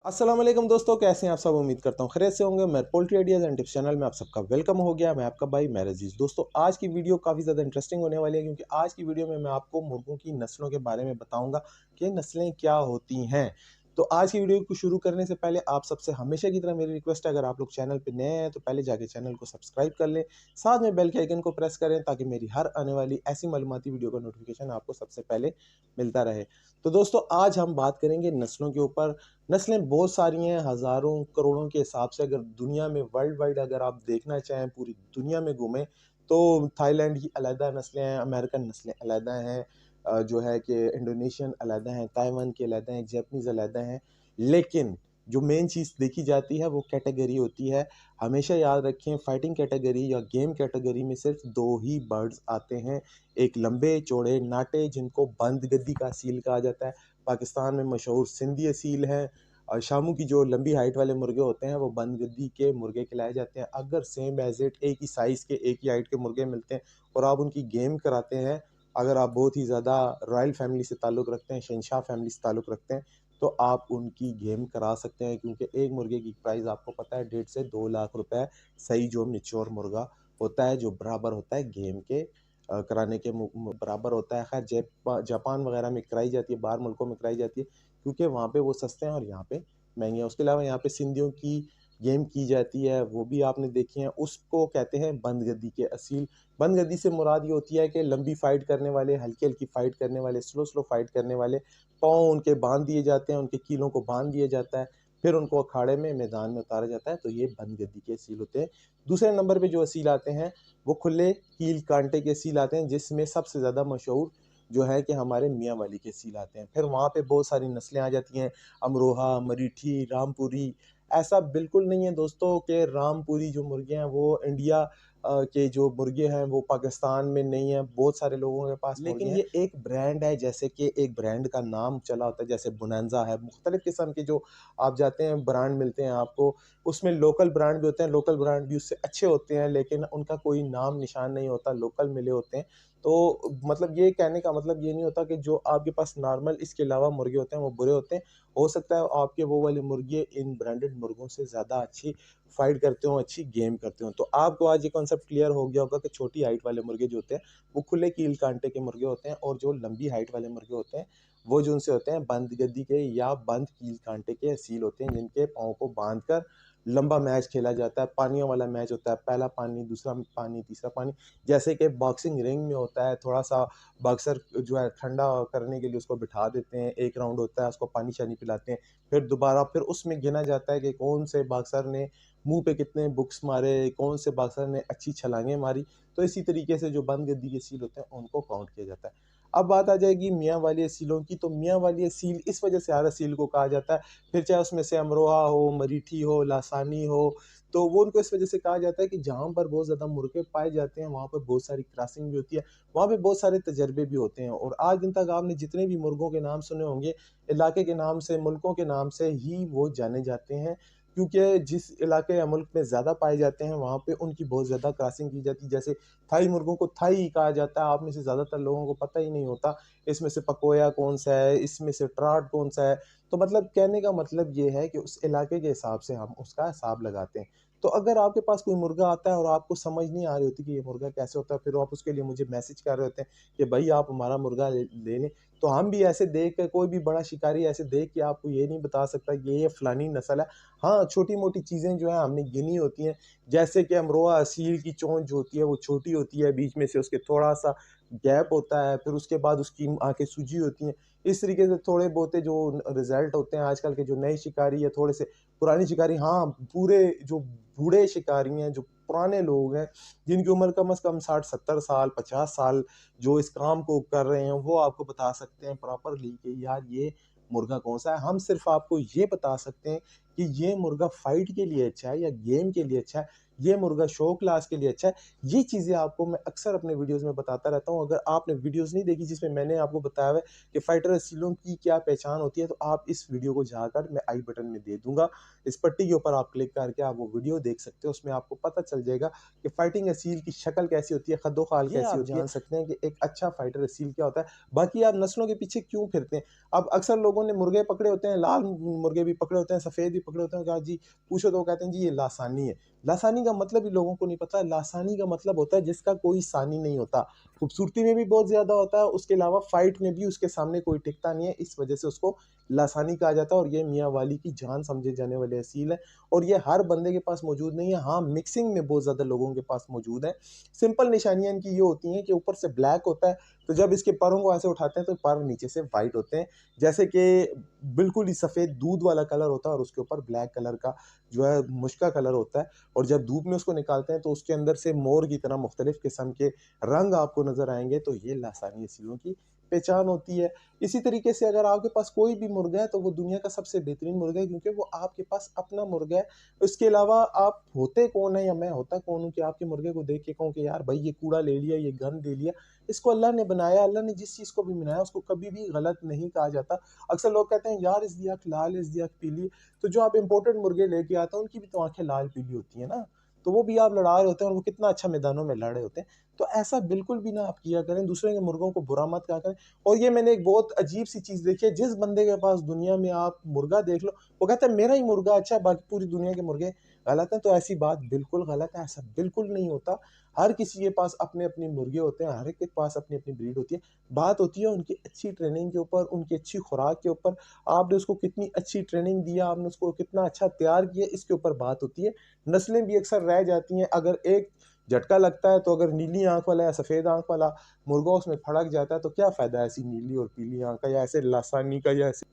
अस्सलाम वालेकुम दोस्तों, कैसे हैं आप सब। उम्मीद करता हूँ खैरियत से होंगे। मैं poultry ideas and tips channel में आप सबका वेलकम हो गया। मैं आपका भाई मेहर अजीज़। दोस्तों, आज की वीडियो काफ़ी ज़्यादा इंटरेस्टिंग होने वाली है, क्योंकि आज की वीडियो में मैं आपको मुर्गों की नस्लों के बारे में बताऊंगा कि नस्लें क्या होती हैं। तो आज की वीडियो को शुरू करने से पहले आप सबसे हमेशा की तरह मेरी रिक्वेस्ट है, अगर आप लोग चैनल पर नए हैं तो पहले जाके चैनल को सब्सक्राइब कर लें, साथ में बेल के आइकन को प्रेस करें ताकि मेरी हर आने वाली ऐसी मालूमाती वीडियो का नोटिफिकेशन आपको सबसे पहले मिलता रहे। तो दोस्तों, आज हम बात करेंगे नस्लों के ऊपर। नस्लें बहुत सारी हैं, हज़ारों, करोड़ों के हिसाब से। अगर दुनिया में वर्ल्ड वाइड अगर आप देखना चाहें, पूरी दुनिया में घूमें, तो थाईलैंड की अलग नस्लें हैं, अमेरिकन नस्लें अलग हैं, जो है कि इंडोनेशियन अलग हैं, ताइवान के अलग हैं, जैपनीज़ अलग हैं। लेकिन जो मेन चीज़ देखी जाती है वो कैटेगरी होती है। हमेशा याद रखें, फाइटिंग कैटेगरी या गेम कैटेगरी में सिर्फ 2 ही बर्ड्स आते हैं। एक लंबे चौड़े नाटे जिनको बंद गद्दी का सील कहा जाता है। पाकिस्तान में मशहूर सिंधी असील हैं। और शामू की जो लंबी हाइट वाले मुर्गे होते हैं वो बंद गद्दी के मुर्गे खिलाए जाते हैं। अगर सेम एज इट एक ही साइज़ के, एक ही हाइट के मुर्गे मिलते हैं और आप उनकी गेम कराते हैं, अगर आप बहुत ही ज़्यादा रॉयल फैमिली से ताल्लुक़ रखते हैं, शहंशाह फैमिली से ताल्लुक़ रखते हैं, तो आप उनकी गेम करा सकते हैं। क्योंकि एक मुर्गे की प्राइस आपको पता है 1.5 से 2 लाख रुपए। सही जो मैच्योर मुर्गा होता है, जो बराबर होता है गेम के कराने के बराबर होता है। खैर जापान वगैरह में कराई जाती है, बाहर मुल्कों में कराई जाती है, क्योंकि वहाँ पे वो सस्ते हैं और यहाँ पे महंगे हैं। उसके अलावा यहाँ पे सिंधियों की गेम की जाती है, वो भी आपने देखी है। उसको कहते हैं बंद गद्दी के असील। बंद गद्दी से मुराद ये होती है कि लंबी फाइट करने वाले, हल्की हल्की फाइट करने वाले, स्लो स्लो फाइट करने वाले। पाँव उनके बांध दिए जाते हैं, उनके कीलों को बांध दिया जाता है, फिर उनको अखाड़े में, मैदान में उतारा जाता है। तो ये बंद गद्दी के असील होते हैं। दूसरे नंबर पे जो असील आते हैं वो खुले कील कांटे के सील आते हैं, जिसमें सबसे ज़्यादा मशहूर जो है कि हमारे मियाँ वाली के सील आते हैं। फिर वहाँ पे बहुत सारी नस्लें आ जाती हैं, अमरोहा, मरीठी, रामपुरी। ऐसा बिल्कुल नहीं है दोस्तों कि रामपुरी जो मुर्गे हैं वो इंडिया के जो मुर्गे हैं वो पाकिस्तान में नहीं है। बहुत सारे लोगों के पास लेकिन ये एक ब्रांड है, जैसे कि एक ब्रांड का नाम चला होता है, जैसे बोनांजा है। मुख्तलिफ किस्म के जो आप जाते हैं ब्रांड मिलते हैं आपको, उसमें लोकल ब्रांड भी होते हैं, लोकल ब्रांड भी उससे अच्छे होते हैं, लेकिन उनका कोई नाम निशान नहीं होता, लोकल मिले होते हैं। तो मतलब ये कहने का मतलब ये नहीं होता कि जो आपके पास नॉर्मल इसके अलावा मुर्गे होते हैं वो बुरे होते हैं। हो सकता है आपके वो वाले मुर्गे इन ब्रांडेड मुर्गों से ज़्यादा अच्छी फाइट करते हों, अच्छी गेम करते हों। तो आपको आज ये कॉन्सेप्ट क्लियर हो गया होगा कि छोटी हाइट वाले मुर्गे जो होते हैं वो खुले कील कांटे के मुर्गे होते हैं, और जो लंबी हाइट वाले मुर्गे होते हैं वो जो उनसे होते हैं बंद गद्दी के या बंद कील कांटे के असील होते हैं, जिनके पाँव को बांध कर लंबा मैच खेला जाता है। पानियों वाला मैच होता है, पहला पानी, दूसरा पानी, तीसरा पानी। जैसे कि बॉक्सिंग रिंग में होता है, थोड़ा-सा बॉक्सर जो है ठंडा करने के लिए उसको बिठा देते हैं, एक राउंड होता है, उसको पानी-शानी पिलाते हैं, फिर दोबारा फिर उसमें गिना जाता है कि कौन से बॉक्सर ने मुँह पे कितने बुक्स मारे, कौन से बॉक्सर ने अच्छी छलांगें मारी। तो इसी तरीके से जो बंद गद्दी के सील होते हैं, उनको काउंट किया जाता है। अब बात आ जाएगी मियाँ वाली असीलों की, तो मियाँ वाली असील इस वजह से हर असील को कहा जाता है, फिर चाहे उसमें से अमरोहा हो, मरीठी हो, लासानी हो, तो वो उनको इस वजह से कहा जाता है कि जहाँ पर बहुत ज़्यादा मुर्गे पाए जाते हैं, वहाँ पर बहुत सारी क्रॉसिंग भी होती है, वहाँ पे बहुत सारे तजर्बे भी होते हैं। और आज दिन तक आपने जितने भी मुर्गों के नाम सुने होंगे, इलाके के नाम से, मुल्कों के नाम से ही वो जाने जाते हैं, क्योंकि जिस इलाके या मुल्क में ज़्यादा पाए जाते हैं, वहाँ पे उनकी बहुत ज़्यादा क्रॉसिंग की जाती है। जैसे थाई मुर्गों को थाई कहा जाता है, आप में से ज़्यादातर लोगों को पता ही नहीं होता, इसमें से पकोया कौन-सा है, इसमें से ट्राट कौन-सा है। तो मतलब कहने का मतलब ये है कि उस इलाके के हिसाब से हम उसका हिसाब लगाते हैं। तो अगर आपके पास कोई मुर्गा आता है और आपको समझ नहीं आ रही होती कि ये मुर्गा कैसे होता है, फिर आप उसके लिए मुझे मैसेज कर रहे होते हैं कि भई आप हमारा मुर्गा ले लें। तो हम भी ऐसे देख के, कोई भी बड़ा शिकारी ऐसे देख के आपको ये नहीं बता सकता ये फलानी नस्ल है। हाँ, छोटी-मोटी चीज़ें जो हैं हमने गिनी होती हैं, जैसे कि अमरोहा असील की चोंच जो होती है वो छोटी होती है, बीच में से उसके थोड़ा-सा गैप होता है, फिर उसके बाद उसकी आँखें सूजी होती हैं। इस तरीके से थोड़े बहुते जो रिज़ल्ट होते हैं आजकल के, जो नए शिकारी या थोड़े से पुरानी शिकारी, हाँ, पूरे जो बूढ़े शिकारी हैं, जो पुराने लोग हैं, जिनकी उम्र कम से कम 60-70 साल, 50 साल, जो इस काम को कर रहे हैं, वो आपको बता सकते हैं प्रॉपरली कि यार ये मुर्गा कौन-सा है। हम सिर्फ़ आपको ये बता सकते हैं कि ये मुर्गा फ़ाइट के लिए अच्छा है या गेम के लिए अच्छा है। ये मुर्गा शो क्लास के लिए अच्छा है। ये चीज़ें आपको मैं अक्सर अपने वीडियोज़ में बताता रहता हूँ। अगर आपने वीडियोज़ नहीं देखी जिसमें मैंने आपको बताया हुआ है कि फाइटर असीलों की क्या पहचान होती है, तो आप इस वीडियो को जाकर मैं आई बटन में दे दूँगा। इस पट्टी के ऊपर आप क्लिक करके आप वो वीडियो देख सकते हो। उसमें आपको पता चल जाएगा कि फाइटिंग असील की शक्ल कैसी होती है, खद्दो-खाल कैसी होती है। जान सकते हैं कि एक अच्छा फाइटर असील क्या होता है। बाकी आप नस्लों के पीछे क्यों फिरते हैं? अब अक्सर लोगों ने मुर्गे पकड़े होते हैं, लाल मुर्गे भी पकड़े होते हैं, सफ़ेद भी पकड़े होते हैं, कहा जी पूछो तो वो कहते हैं जी ये लासानी है। लासानी का मतलब भी लोगों को नहीं पता। लासानी का मतलब होता है जिसका कोई सानी नहीं होता। खूबसूरती में भी बहुत ज़्यादा होता है, उसके अलावा फाइट में भी उसके सामने कोई टिकता नहीं है, इस वजह से उसको लासानी कहा जाता है और ये मियाँ वाली की जान समझे जाने वाले असील है और ये हर बंदे के पास मौजूद नहीं है। हाँ, मिक्सिंग में बहुत ज़्यादा लोगों के पास मौजूद है। सिंपल निशानियाँ इनकी ये होती हैं कि ऊपर से ब्लैक होता है, तो जब इसके परों को ऐसे उठाते हैं तो पर नीचे से व्हाइट होते हैं। जैसे कि बिल्कुल ही सफ़ेद दूध वाला कलर होता है और उसके ऊपर ब्लैक कलर का जो है मुश्क कलर होता है और जब धूप में उसको निकालते हैं तो उसके अंदर से मोर की तरह मुख्तलिफ किस्म के रंग आपको नज़र आएँगे, तो ये लासानी असीलों की पहचान होती है। इसी तरीके से अगर आपके पास कोई भी मुर्गा है तो वो दुनिया का सबसे बेहतरीन मुर्गा है क्योंकि वो आपके पास अपना मुर्गा है। उसके अलावा आप होते कौन हैं या मैं होता कौन हूँ कि आपके मुर्गे को देख के कहूँ कि यार भई ये कूड़ा ले लिया, ये गंद ले लिया। इसको अल्लाह ने बनाया, अल्लाह ने जिस चीज़ को भी बनाया उसको कभी भी गलत नहीं कहा जाता। अक्सर लोग कहते हैं यार इसकी आँख लाल है, इसकी आँख पीली। तो जो आप इम्पोर्टेड मुर्गे लेके आते हैं उनकी भी तो आँखें लाल-पीली होती हैं ना। तो वो भी आप लड़ा रहे होते हैं और वो कितना अच्छा मैदानों में लड़ रहे होते हैं। तो ऐसा बिल्कुल भी ना आप किया करें, दूसरे के मुर्गों को बुरा मत कहा करें। और ये मैंने एक बहुत अजीब-सी चीज़ देखी है, जिस बंदे के पास दुनिया में आप मुर्गा देख लो, वो कहता है मेरा ही मुर्गा अच्छा है, बाकी पूरी दुनिया के मुर्गे गलत हैं। तो ऐसी बात बिल्कुल गलत है, ऐसा बिल्कुल नहीं होता। हर किसी के पास अपने-अपने मुर्गे होते हैं, हर एक के पास अपनी-अपनी ब्रीड होती है। बात होती है उनकी अच्छी ट्रेनिंग के ऊपर, उनकी अच्छी खुराक के ऊपर, आपने उसको कितनी अच्छी ट्रेनिंग दिया, आपने उसको कितना अच्छा तैयार किया, इसके ऊपर बात होती है। नस्लें भी अक्सर रह जाती हैं, अगर एक झटका लगता है तो अगर नीली आँख वाला या सफ़ेद आँख वाला मुर्गा उसमें फड़क जाता है तो क्या फ़ायदा ऐसी नीली और पीली आँख का या ऐसे लासानी का या ऐसे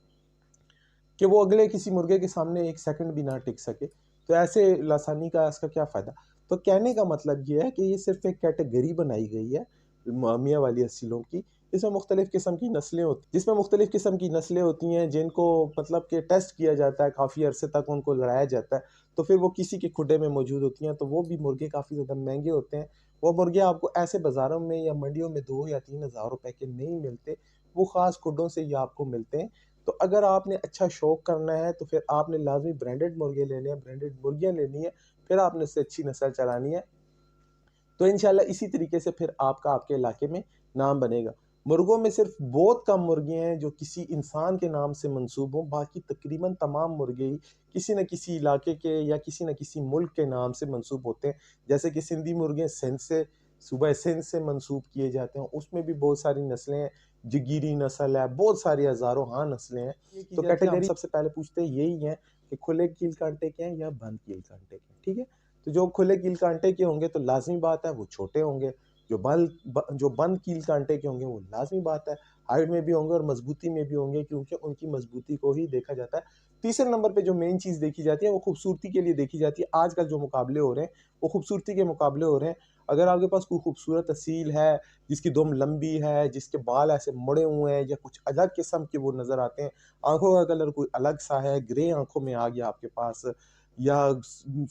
कि वो अगले किसी मुर्गे के सामने 1 सेकंड भी ना टिक सके। तो ऐसे लासानी का इसका क्या फ़ायदा? तो कहने का मतलब ये है कि ये सिर्फ़ एक कैटेगरी बनाई गई है मियाँ वाली असीलों की, इसमें मुख्तलिफ़ किस्म की नस्लें होती जिसमें मुख्तलिफ़ किस्म की नस्लें होती हैं जिनको मतलब कि टेस्ट किया जाता है, काफ़ी अरसे तक उनको लड़ाया जाता है, तो फिर वो किसी के खुडे में मौजूद होती हैं, तो वो भी मुर्गे काफ़ी ज़्यादा महँगे होते हैं। वो मुर्गे आपको ऐसे बाज़ारों में या मंडियों में 2 या 3 हज़ार रुपए के नहीं मिलते, वो ख़ास खुडों से ही आपको मिलते हैं। तो अगर आपने अच्छा शौक करना है तो फिर आपने लाज़मी ब्रांडेड मुर्गे लेने हैं, ब्रांडेड मुर्गियाँ लेनी है, फिर आपने उससे अच्छी नस्ल चलानी है। तो इंशाल्लाह इसी तरीके से फिर आपका आपके इलाके में नाम बनेगा। मुर्गों में सिर्फ़ बहुत कम मुर्गे हैं जो किसी इंसान के नाम से मंसूब हों, बाकी तकरीबन तमाम मुर्गे ही किसी न किसी इलाके के या किसी न किसी मुल्क के नाम से मंसूब होते हैं। जैसे कि सिंधी मुर्गे सिंध से सूबा सिंध से मंसूब किए जाते हैं, उसमें भी बहुत सारी नस्लें हैं, जगीरी नस्ल है, बहुत सारी हज़ारों हाँ नस्लें हैं। तो कैटेगरी सबसे पहले पूछते यही हैं कि खुले कील काँटे के हैं या बंद कील काँटे के हैं, ठीक है? तो जो खुले कील काँटे के होंगे तो लाज़मी बात है वो छोटे होंगे, जो बंद कील काँटे के होंगे वो लाज़मी बात है हाइट में भी होंगे और मज़बूती में भी होंगे क्योंकि उनकी मज़बूती को ही देखा जाता है। तीसरे नंबर पे जो मेन चीज़ देखी जाती है वो खूबसूरती के लिए देखी जाती है। आजकल जो मुकाबले हो रहे हैं, वो खूबसूरती के मुकाबले हो रहे हैं। अगर आपके पास कोई खूबसूरत असील है, जिसकी दुम लंबी है, जिसके बाल ऐसे मुड़े हुए हैं या कुछ अलग किस्म के वो नज़र आते हैं, आँखों का कलर कोई अलग-सा है, ग्रे आँखों में आ गया आपके पास या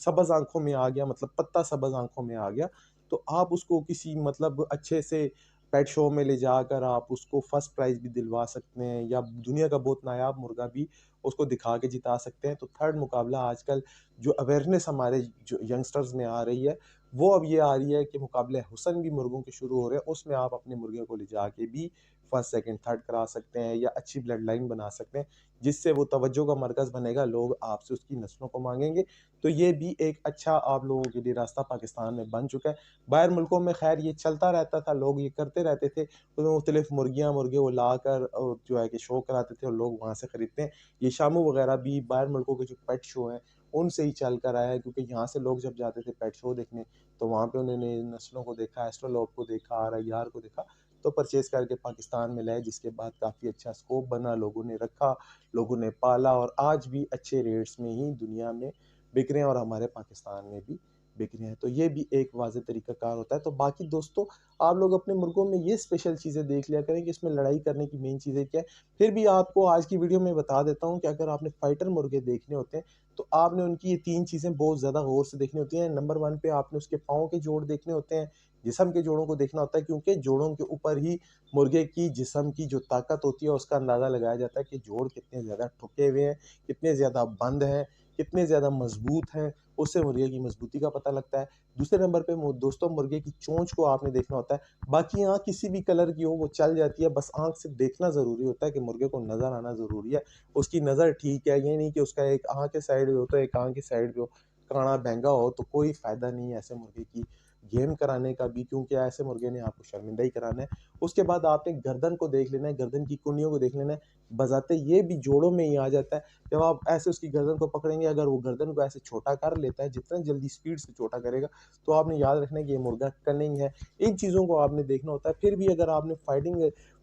सब्ज़ आँखों में आ गया मतलब पत्ता सब्ज़ आँखों में आ गया, तो आप उसको किसी मतलब अच्छे से पेट शो में ले जाकर आप उसको फर्स्ट प्राइज़ भी दिलवा सकते हैं या दुनिया का बहुत नायाब मुर्गा भी उसको दिखा के जिता सकते हैं। तो थर्ड मुकाबला आजकल जो अवेयरनेस हमारे जो यंगस्टर्स में आ रही है, वो अब ये आ रही है कि मुकाबले हुस्न भी मुर्गों के शुरू हो रहे हैं, उसमें आप अपने मुर्गे को ले जाके भी फर्स्ट, सेकंड, थर्ड करा सकते हैं या अच्छी ब्लड लाइन बना सकते हैं, जिससे वो तवज्जो का मरकज़ बनेगा, लोग आपसे उसकी नस्लों को माँगेंगे। तो ये भी एक अच्छा आप लोगों के लिए रास्ता पाकिस्तान में बन चुका है। बाहर मुल्कों में ख़ैर ये चलता रहता था, लोग ये करते रहते थे, उसमें मुख्तलिफ़ मुर्गियाँ, मुर्गे वो लाकर जो है कि शो कराते थे और लोग वहाँ से खरीदते हैं। ये शामू वग़ैरह भी बाहर मुल्कों के जो पेट शो हैं, उनसे ही चल कर आया है क्योंकि यहाँ से लोग जब जाते थे पेट शो देखने, तो वहाँ पे उन्होंने नस्लों को देखा, एस्ट्रोलॉब को देखा, आर-आई-आर को देखा, तो परचेज़ करके पाकिस्तान में लाए जिसके बाद काफ़ी अच्छा स्कोप बना, लोगों ने रखा, लोगों ने पाला और आज भी अच्छे रेट्स में ही दुनिया में बिक रहे हैं और हमारे पाकिस्तान में भी बिक रहे हैं। तो ये भी एक वाज़ह तरीक़ाकार होता है। तो बाकी दोस्तों, आप लोग अपने मुर्गों में ये स्पेशल चीज़ें देख लिया करें कि इसमें लड़ाई करने की मेन चीज़ें क्या है। फिर भी आपको आज की वीडियो में बता देता हूँ कि अगर आपने फाइटर मुर्गे देखने होते हैं, तो आपने उनकी ये 3 चीज़ें बहुत ज़्यादा गौर से देखनी होती हैं। नंबर 1 पे आपने उसके पाँव के जोड़ देखने होते हैं, जिस्म के जोड़ों को देखना होता है, क्योंकि जोड़ों के ऊपर ही मुर्गे की जिस्म की जो ताकत होती है उसका अंदाज़ा लगाया जाता है कि जोड़ कितने ज़्यादा ठुके हुए हैं, कितने ज़्यादा बंद हैं, कितने ज़्यादा मज़बूत हैं, उससे मुर्गे की मज़बूती का पता लगता है। दूसरे नंबर पे दोस्तों, मुर्गे की चोंच को आपने देखना होता है। बाकी आँख किसी भी कलर की हो वो चल जाती है, बस आँख से देखना ज़रूरी होता है कि मुर्गे को नज़र आना ज़रूरी है। उसकी नज़र ठीक है, ये नहीं कि उसका एक आँख के साइड पे हो तो एक आँख की साइड पे हो, काना भैंगा हो, तो कोई फ़ायदा नहीं है ऐसे मुर्गे की गेम कराने का भी, क्योंकि ऐसे मुर्गे ने आपको शर्मिंदा ही कराना है। उसके बाद आपने गर्दन को देख लेना है, गर्दन की कुंडियों को देख लेना है, बज़ाते ये भी जोड़ों में ही आ जाता है। जब आप ऐसे उसकी गर्दन को पकड़ेंगे, अगर वो गर्दन को ऐसे छोटा कर लेता है, जितना जल्दी स्पीड से छोटा करेगा, तो आपने याद रखना है कि ये मुर्गा कनिंग है। इन चीज़ों को आपने देखना होता है। फिर भी अगर आपने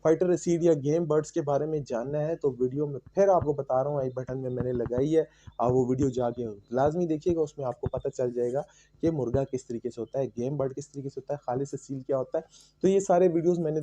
फाइटर एसीड या गेम बर्ड्स के बारे में जानना है, तो वीडियो में फिर आपको बता रहा हूँ, आई बटन में मैंने लगाई है। आप वो वीडियो जाके लाज़मी देखिएगा, उसमें आपको पता चल जाएगा कि मुर्गा किस तरीके से होता है, गेम बर्ड किस तरीके से होता है, खालिस एसील क्या होता है। तो ये सारे वीडियोज़ मैंने